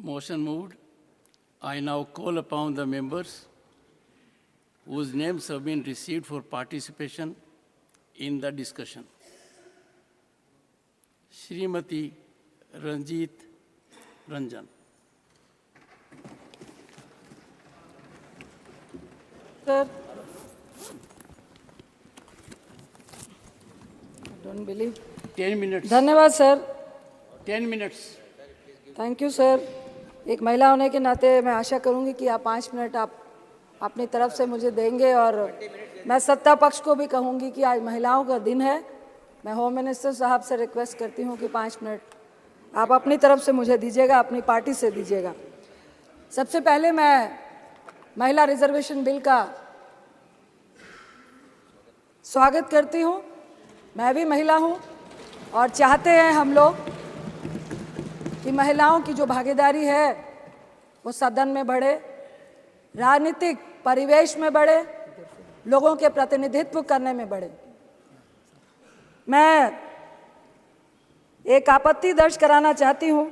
Motion moved. I now call upon the members whose names have been received for participation in the discussion. Shrimati Ranjit Ranjan. Sir, I don't believe. 10 minutes. धन्यवाद sir. 10 minutes. Thank you sir. एक महिला होने के नाते मैं आशा करूंगी कि आप 5 मिनट आप अपनी तरफ से मुझे देंगे और मैं सत्ता पक्ष को भी कहूंगी कि आज महिलाओं का दिन है. मैं होम मिनिस्टर साहब से रिक्वेस्ट करती हूं कि 5 मिनट आप अपनी तरफ से मुझे दीजिएगा, अपनी पार्टी से दीजिएगा. सबसे पहले मैं महिला रिजर्वेशन बिल का स्वागत करती हूं. मैं भी महिला हूं और चाहते हैं हम लोग कि महिलाओं की जो भागीदारी है वो सदन में बढ़े, राजनीतिक परिवेश में बढ़े, लोगों के प्रतिनिधित्व करने में बढ़े. मैं एक आपत्ति दर्ज कराना चाहती हूं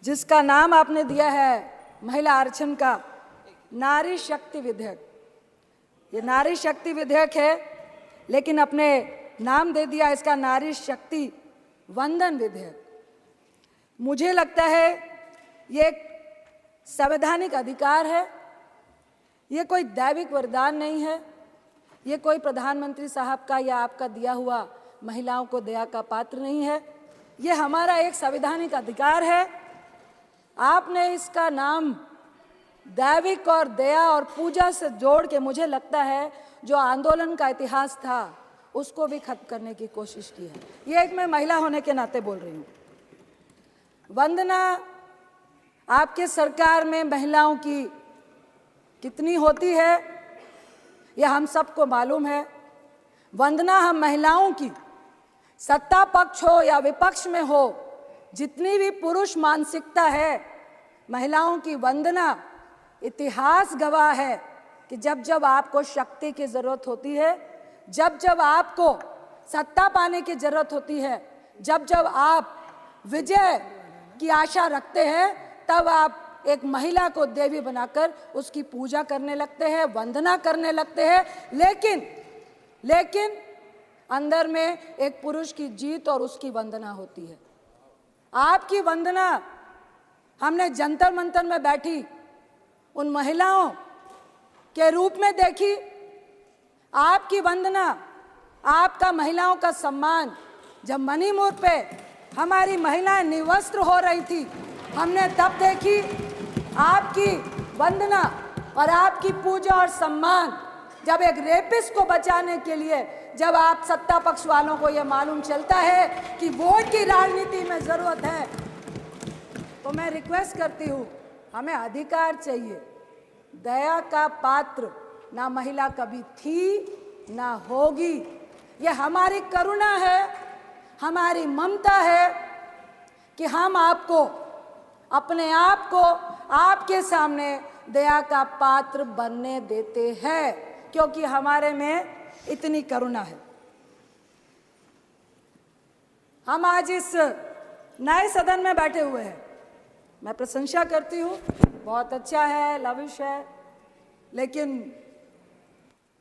जिसका नाम आपने दिया है महिला आरक्षण का नारी शक्ति विधेयक. ये नारी शक्ति विधेयक है लेकिन अपने नाम दे दिया इसका नारी शक्ति वंदन विधेयक. मुझे लगता है ये एक संवैधानिक अधिकार है, ये कोई दैविक वरदान नहीं है, ये कोई प्रधानमंत्री साहब का या आपका दिया हुआ महिलाओं को दया का पात्र नहीं है. ये हमारा एक संवैधानिक अधिकार है. आपने इसका नाम दैविक और दया और पूजा से जोड़ के मुझे लगता है जो आंदोलन का इतिहास था उसको भी खत्म करने की कोशिश की है. ये एक मैं महिला होने के नाते बोल रही हूँ. वंदना, आपके सरकार में महिलाओं की कितनी होती है यह हम सबको मालूम है. वंदना हम महिलाओं की सत्ता पक्ष हो या विपक्ष में हो, जितनी भी पुरुष मानसिकता है, महिलाओं की वंदना इतिहास गवाह है कि जब जब आपको शक्ति की जरूरत होती है, जब जब आपको सत्ता पाने की जरूरत होती है, जब जब आप विजय की आशा रखते हैं, तब आप एक महिला को देवी बनाकर उसकी पूजा करने लगते हैं, वंदना करने लगते हैं. लेकिन अंदर में एक पुरुष की जीत और उसकी वंदना होती है. आपकी वंदना हमने जंतर मंतर में बैठी उन महिलाओं के रूप में देखी. आपकी वंदना, आपका महिलाओं का सम्मान जब मणिपुर पे हमारी महिलाएं निवस्त्र हो रही थी, हमने तब देखी. आपकी वंदना और आपकी पूजा और सम्मान जब एक रेपिस्ट को बचाने के लिए, जब आप सत्ता पक्ष वालों को यह मालूम चलता है कि वोट की राजनीति में जरूरत है, तो मैं रिक्वेस्ट करती हूँ, हमें अधिकार चाहिए. दया का पात्र ना महिला कभी थी ना होगी. यह हमारी करुणा है, हमारी ममता है कि हम आपको, अपने आप को आपके सामने दया का पात्र बनने देते हैं क्योंकि हमारे में इतनी करुणा है. हम आज इस नए सदन में बैठे हुए हैं. मैं प्रशंसा करती हूँ, बहुत अच्छा है, लविश है. लेकिन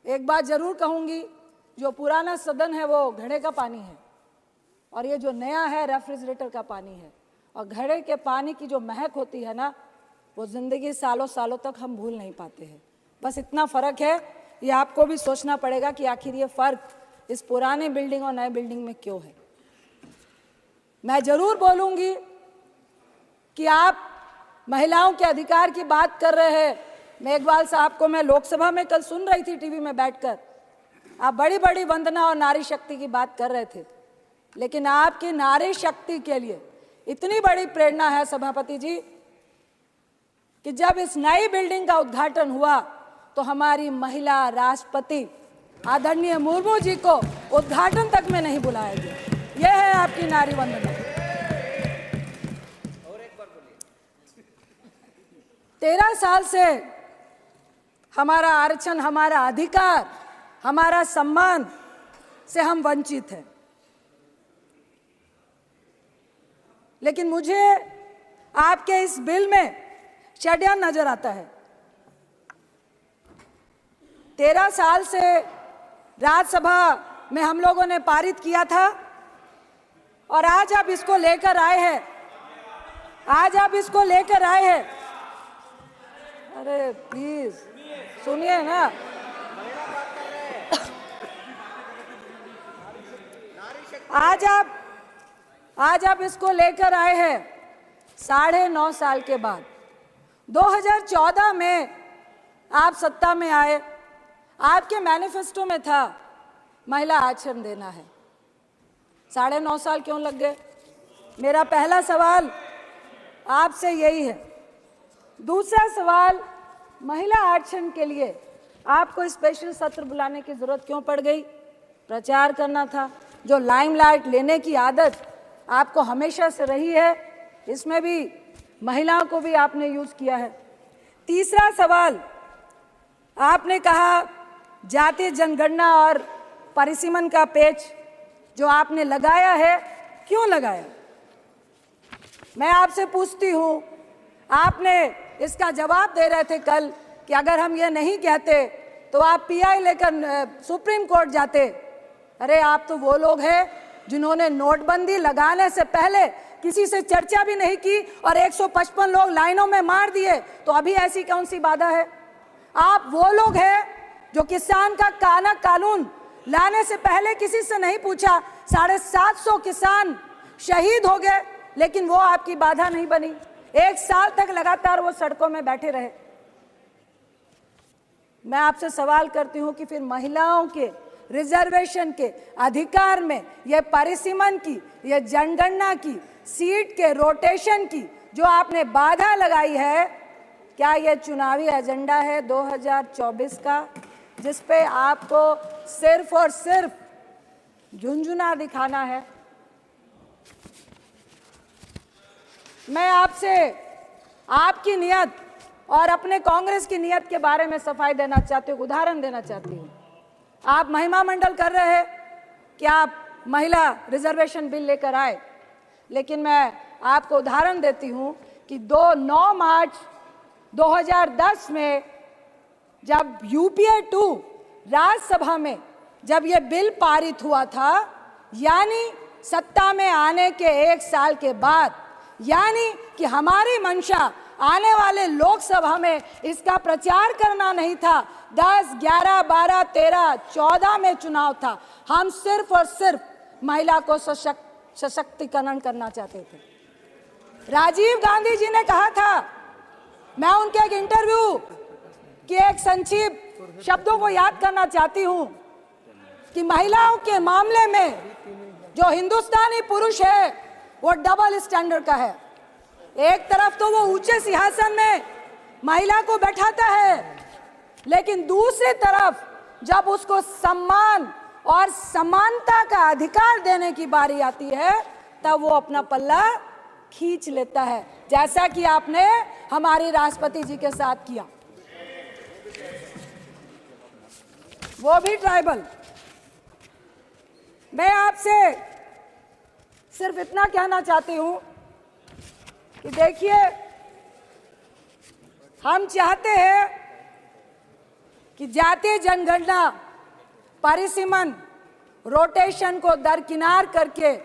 एक बात जरूर कहूँगी, जो पुराना सदन है वो घड़े का पानी है और ये जो नया है रेफ्रिजरेटर का पानी है. और घड़े के पानी की जो महक होती है ना, वो जिंदगी सालों सालों तक हम भूल नहीं पाते हैं. बस इतना फ़र्क है. ये आपको भी सोचना पड़ेगा कि आखिर ये फ़र्क इस पुराने बिल्डिंग और नए बिल्डिंग में क्यों है. मैं ज़रूर बोलूँगी कि आप महिलाओं के अधिकार की बात कर रहे हैं. मेघवाल साहब को मैं लोकसभा में कल सुन रही थी टीवी में बैठकर. आप बड़ी बड़ी वंदना और नारी शक्ति की बात कर रहे थे, लेकिन आपकी नारी शक्ति के लिए इतनी बड़ी प्रेरणा है सभापति जी कि जब इस नई बिल्डिंग का उद्घाटन हुआ तो हमारी महिला राष्ट्रपति आदरणीय मुर्मू जी को उद्घाटन तक में नहीं बुलाया गया. यह है आपकी नारी वंदना. 13 साल से हमारा आरक्षण, हमारा अधिकार, हमारा सम्मान से हम वंचित हैं. लेकिन मुझे आपके इस बिल में षड्यंत्र नजर आता है। 13 साल से राज्यसभा में हम लोगों ने पारित किया था और आज आप इसको लेकर आए हैं, अरे प्लीज सुनिए ना। आज आप इसको लेकर आए हैं 9.5 साल के बाद। 2014 में आप सत्ता में आए, आपके मैनिफेस्टो में था महिला आरक्षण देना है। 9.5 साल क्यों लग गए? मेरा पहला सवाल आपसे यही है। दूसरा सवाल, महिला आरक्षण के लिए आपको स्पेशल सत्र बुलाने की जरूरत क्यों पड़ गई? प्रचार करना था। जो लाइमलाइट लेने की आदत आपको हमेशा से रही है, इसमें भी महिलाओं को भी आपने यूज किया है। तीसरा सवाल, आपने कहा जातीय जनगणना और परिसीमन का पेच जो आपने लगाया है, क्यों लगाया? मैं आपसे पूछती हूं, आपने इसका जवाब दे रहे थे कल कि अगर हम ये नहीं कहते तो आप पीआई लेकर सुप्रीम कोर्ट जाते। अरे आप तो वो लोग हैं जिन्होंने नोटबंदी लगाने से पहले किसी से चर्चा भी नहीं की और 155 लोग लाइनों में मार दिए, तो अभी ऐसी कौन सी बाधा है? आप वो लोग हैं जो किसान का कानून लाने से पहले किसी से नहीं पूछा, 750 किसान शहीद हो गए, लेकिन वो आपकी बाधा नहीं बनी। 1 साल तक लगातार वो सड़कों में बैठे रहे। मैं आपसे सवाल करती हूं कि फिर महिलाओं के रिजर्वेशन के अधिकार में ये परिसीमन की, ये जनगणना की, सीट के रोटेशन की जो आपने बाधा लगाई है, क्या ये चुनावी एजेंडा है 2024 का, जिस पे आपको सिर्फ और सिर्फ झुंझुना दिखाना है? मैं आपसे आपकी नियत और अपने कांग्रेस की नियत के बारे में सफाई देना चाहती हूँ, उदाहरण देना चाहती हूँ। आप महिमा मंडल कर रहे हैं कि आप महिला रिजर्वेशन बिल लेकर आए, लेकिन मैं आपको उदाहरण देती हूँ कि 9 मार्च 2010 में जब यूपीए 2 राज्यसभा में जब ये बिल पारित हुआ था, यानी सत्ता में आने के 1 साल के बाद, यानी कि हमारी मंशा आने वाले लोकसभा में इसका प्रचार करना नहीं था। 10, 11, 12, 13, 14 में चुनाव था। हम सिर्फ और सिर्फ महिला को सशक्तिकरण करना चाहते थे। राजीव गांधी जी ने कहा था, मैं उनके एक इंटरव्यू के एक संक्षिप्त शब्दों को याद करना चाहती हूं कि महिलाओं के मामले में जो हिंदुस्तानी पुरुष है वो डबल स्टैंडर्ड का है। एक तरफ तो वो ऊंचे सिंहासन में महिला को बैठाता है, लेकिन दूसरी तरफ जब उसको सम्मान और समानता का अधिकार देने की बारी आती है, तब वो अपना पल्ला खींच लेता है, जैसा कि आपने हमारे राष्ट्रपति जी के साथ किया, वो भी ट्राइबल। मैं आपसे सिर्फ इतना कहना चाहती हूं कि देखिए, हम चाहते हैं कि जातीय जनगणना, परिसीमन, रोटेशन को दरकिनार करके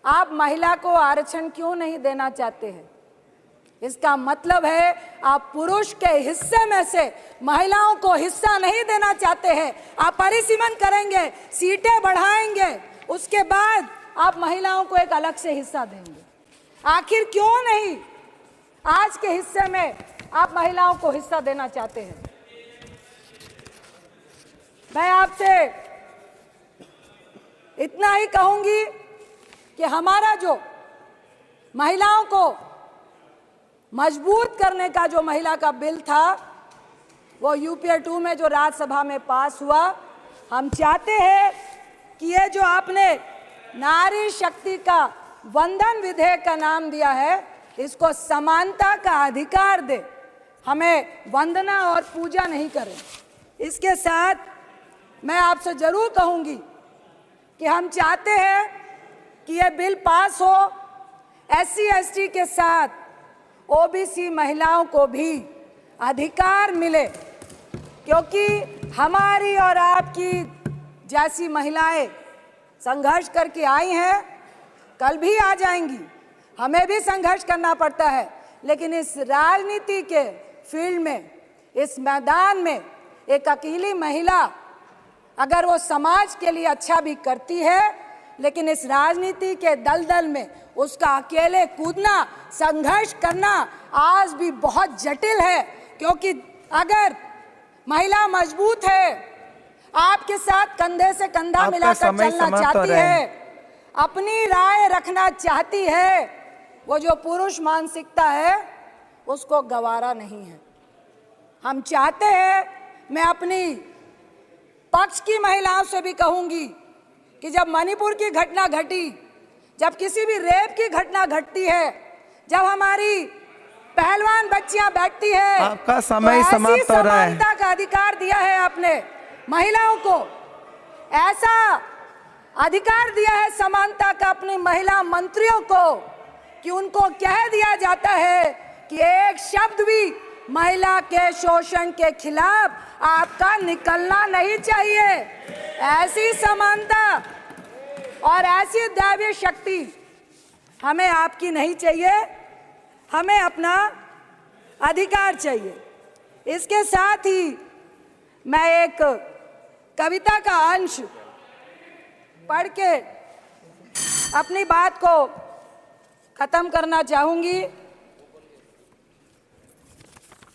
आप महिला को आरक्षण क्यों नहीं देना चाहते हैं? इसका मतलब है आप पुरुष के हिस्से में से महिलाओं को हिस्सा नहीं देना चाहते हैं। आप परिसीमन करेंगे, सीटें बढ़ाएंगे, उसके बाद आप महिलाओं को एक अलग से हिस्सा देंगे। आखिर क्यों नहीं आज के हिस्से में आप महिलाओं को हिस्सा देना चाहते हैं? मैं आपसे इतना ही कहूंगी कि हमारा जो महिलाओं को मजबूत करने का जो महिला का बिल था, वो यूपीए 2 में जो राज्यसभा में पास हुआ, हम चाहते हैं कि ये जो आपने नारी शक्ति का वंदन विधेयक का नाम दिया है, इसको समानता का अधिकार दे, हमें वंदना और पूजा नहीं करें। इसके साथ मैं आपसे जरूर कहूंगी कि हम चाहते हैं कि ये बिल पास हो, SC ST के साथ ओबीसी महिलाओं को भी अधिकार मिले, क्योंकि हमारी और आपकी जैसी महिलाएं संघर्ष करके आई हैं, कल भी आ जाएंगी। हमें भी संघर्ष करना पड़ता है, लेकिन इस राजनीति के फील्ड में, इस मैदान में एक अकेली महिला अगर वो समाज के लिए अच्छा भी करती है, लेकिन इस राजनीति के दलदल में उसका अकेले कूदना, संघर्ष करना आज भी बहुत जटिल है। क्योंकि अगर महिला मजबूत है, आपके साथ कंधे से कंधा मिलाकर चलना चाहती है, अपनी राय रखना चाहती है, वो जो पुरुष मानसिकता है उसको गवारा नहीं है। हम चाहते हैं, मैं अपनी पक्ष की महिलाओं से भी कहूंगी कि जब मणिपुर की घटना घटी, जब किसी भी रेप की घटना घटती है, जब हमारी पहलवान बच्चियां बैठती है, आपका समय समाप्त हो रहा है। समानता का अधिकार दिया है आपने महिलाओं को, ऐसा अधिकार दिया है समानता का अपनी महिला मंत्रियों को कि उनको कह दिया जाता है कि एक शब्द भी महिला के शोषण के खिलाफ आपका निकलना नहीं चाहिए। ऐसी समानता और ऐसी दैवीय शक्ति हमें आपकी नहीं चाहिए, हमें अपना अधिकार चाहिए। इसके साथ ही मैं एक कविता का अंश पढ़ के अपनी बात को खत्म करना चाहूंगी।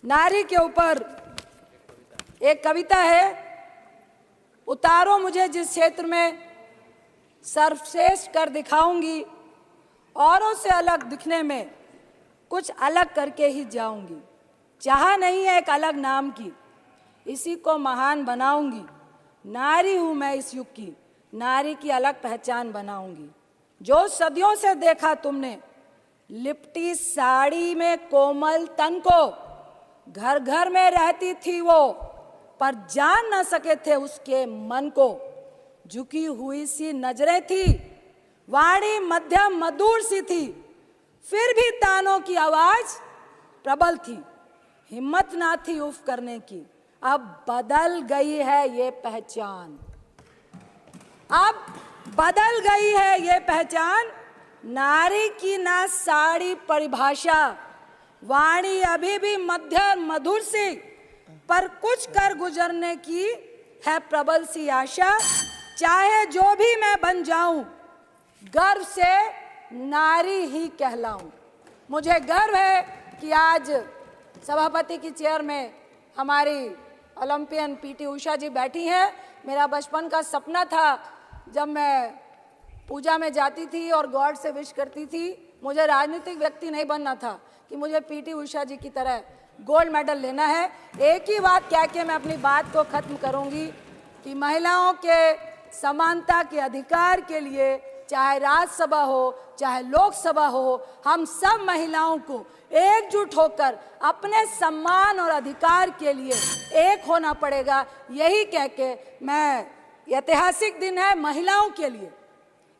नारी के ऊपर एक कविता है, उतारो मुझे जिस क्षेत्र में सर्वश्रेष्ठ कर दिखाऊंगी, औरों से अलग दिखने में कुछ अलग करके ही जाऊंगी। चाह नहीं है एक अलग नाम की, इसी को महान बनाऊंगी। नारी हूं मैं इस युग की, नारी की अलग पहचान बनाऊंगी। जो सदियों से देखा तुमने लिपटी साड़ी में कोमल तन को, घर घर में रहती थी वो पर जान न सके थे उसके मन को। झुकी हुई सी नजरें थी, वाणी मध्यम मधुर सी थी, फिर भी तानों की आवाज प्रबल थी। हिम्मत ना थी उफ करने की, अब बदल गई है ये पहचान। अब बदल गई है ये पहचान, नारी की ना साड़ी परिभाषा, वाणी अभी भी मध्यम मधुर सी, पर कुछ कर गुजरने की है प्रबल सी आशा। चाहे जो भी मैं बन जाऊं, गर्व से नारी ही कहलाऊं। मुझे गर्व है कि आज सभापति की चेयर में हमारी ओलंपियन पीटी उषा जी बैठी हैं। मेरा बचपन का सपना था, जब मैं पूजा में जाती थी और गॉड से विश करती थी, मुझे राजनीतिक व्यक्ति नहीं बनना था कि मुझे पीटी उषा जी की तरह गोल्ड मेडल लेना है। एक ही बात कह के मैं अपनी बात को खत्म करूंगी कि महिलाओं के समानता के अधिकार के लिए, चाहे राज्यसभा हो चाहे लोकसभा हो, हम सब महिलाओं को एकजुट होकर अपने सम्मान और अधिकार के लिए एक होना पड़ेगा। यही कह के मैं, ऐतिहासिक दिन है महिलाओं के लिए,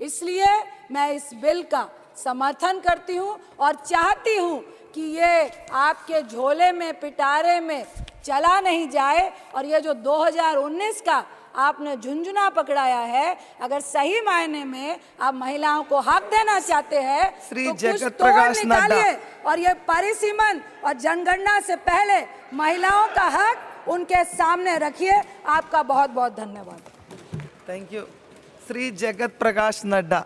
इसलिए मैं इस बिल का समर्थन करती हूं और चाहती हूं कि ये आपके झोले में, पिटारे में चला नहीं जाए। और ये जो 2019 का आपने झुंझुना पकड़ाया है, अगर सही मायने में आप महिलाओं को हक देना चाहते हैं तो कुछ तोड़ निकालिए और ये परिसीमन और जनगणना से पहले महिलाओं का हक उनके सामने रखिए। आपका बहुत बहुत धन्यवाद। Thank you. श्री जगत प्रकाश नड्डा।